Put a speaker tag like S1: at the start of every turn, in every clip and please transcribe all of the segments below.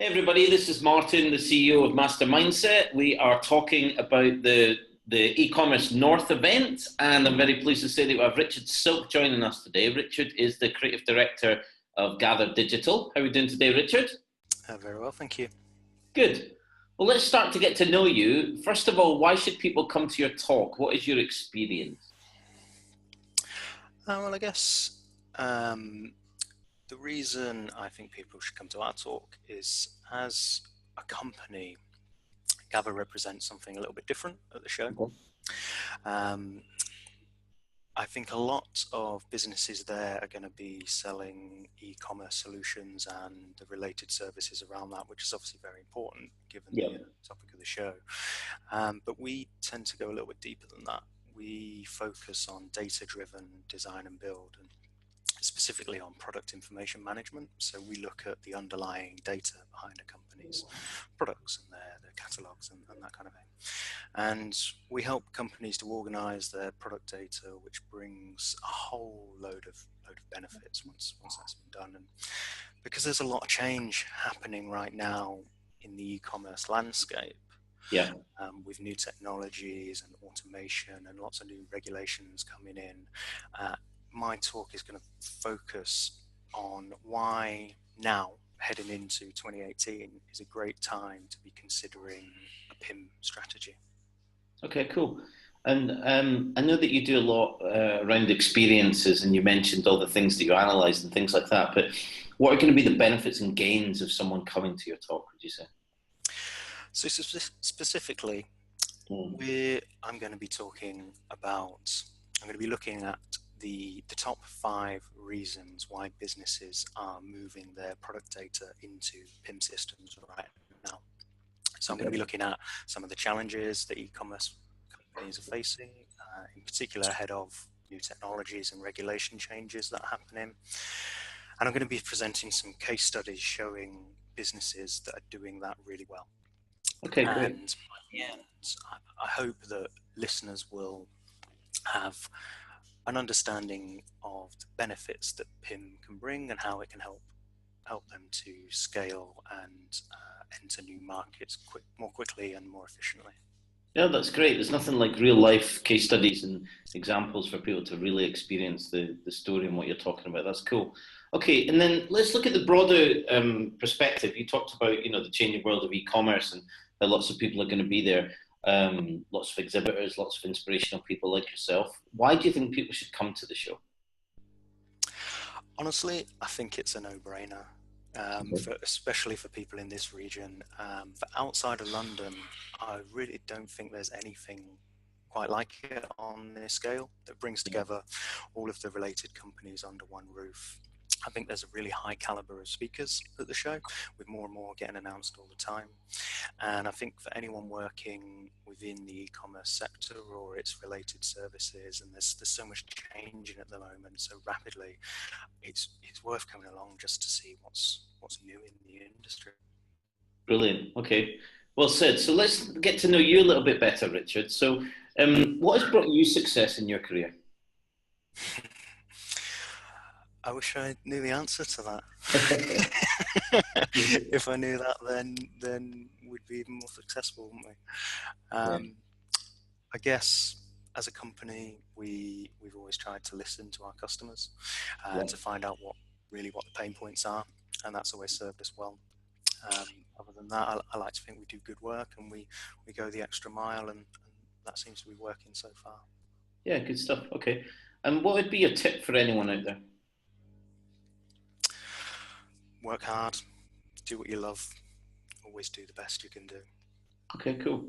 S1: Hey everybody, this is Martin, the CEO of Master Mindset. We are talking about the eCommerce North event, and I'm very pleased to say that we have Richard Silk joining us today. Richard is the Creative Director of Gather Digital. How are we doing today, Richard?
S2: Very well, thank you.
S1: Good. Well, let's start to get to know you. First of all, why should people come to your talk? What is your experience?
S2: Well, I guess the reason I think people should come to our talk is, as a company, Gather represents something a little bit different at the show.
S1: Okay.
S2: I think a lot of businesses there are going to be selling e-commerce solutions and the related services around that, which is obviously very important given the topic of the show. But we tend to go a little bit deeper than that. We focus on data-driven design and build, and specifically on product information management. So we look at the underlying data behind a company's products and their catalogs and that kind of thing. And we help companies to organize their product data, which brings a whole load of benefits once that's been done. And because there's a lot of change happening right now in the e-commerce landscape, with new technologies and automation and lots of new regulations coming in, my talk is going to focus on why now, heading into 2018, is a great time to be considering a PIM strategy.
S1: Okay, cool. And I know that you do a lot around experiences, and you mentioned all the things that you analyze and things like that, but what are going to be the benefits and gains of someone coming to your talk, would you say?
S2: So specifically, I'm going to be talking about, I'm going to be looking at the top 5 reasons why businesses are moving their product data into PIM systems right now. So I'm going to be looking at some of the challenges that e-commerce companies are facing, in particular ahead of new technologies and regulation changes that are happening. And I'm going to be presenting some case studies showing businesses that are doing that really well.
S1: Okay, great.
S2: And by the end, I hope that listeners will have an understanding of the benefits that PIM can bring and how it can help them to scale and enter new markets more quickly and more efficiently.
S1: Yeah, that's great. There's nothing like real life case studies and examples for people to really experience the story and what you're talking about. That's cool. Okay, and then let's look at the broader perspective. You talked about, the changing world of e-commerce and how lots of people are going to be there. Lots of exhibitors, lots of inspirational people like yourself. Why do you think people should come to the show?
S2: Honestly, I think it's a no-brainer, especially for people in this region. For outside of London, I really don't think there's anything quite like it on this scale that brings together all of the related companies under one roof. I think there's a really high caliber of speakers at the show, with more and more getting announced all the time. And I think for anyone working within the e-commerce sector or its related services, and there's so much changing at the moment so rapidly, it's worth coming along just to see what's new in the industry.
S1: Brilliant. Okay. Well said. So let's get to know you a little bit better, Richard. So what has brought you success in your career?
S2: I wish I knew the answer to that. If I knew that, then we'd be even more successful, wouldn't we? I guess as a company, we've always tried to listen to our customers to find out what the pain points are, and that's always served us well. Other than that, I like to think we do good work and we go the extra mile, and that seems to be working so far.
S1: Yeah, good stuff. Okay. And what would be a tip for anyone out there?
S2: Work hard, do what you love, always do the best you can do. Okay,
S1: cool.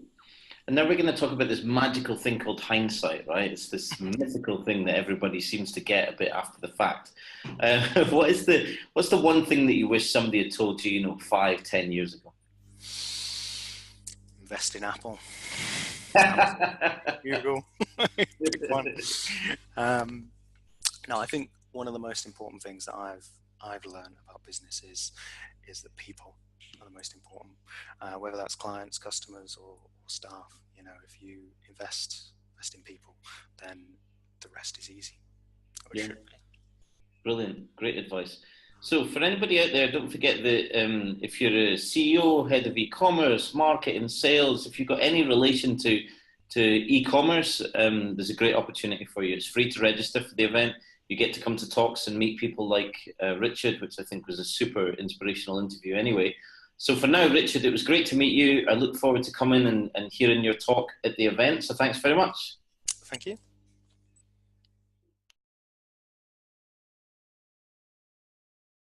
S1: And now we're going to talk about this magical thing called hindsight, right? It's this mythical thing that everybody seems to get a bit after the fact. What's the one thing that you wish somebody had told you, 5-10 years ago?
S2: Invest in Apple. Google. Big one. No, I think one of the most important things that I've learned about business is that people are the most important, whether that's clients, customers, or staff. If you invest in people, then the rest is easy. Or it should be.
S1: Brilliant, great advice. So for anybody out there, don't forget that if you're a CEO, head of e-commerce, marketing, sales, if you've got any relation to e-commerce, there's a great opportunity for you. It's free to register for the event. You get to come to talks and meet people like Richard, which I think was a super inspirational interview anyway. So for now, Richard, it was great to meet you. I look forward to coming and hearing your talk at the event. So thanks very much.
S2: Thank you.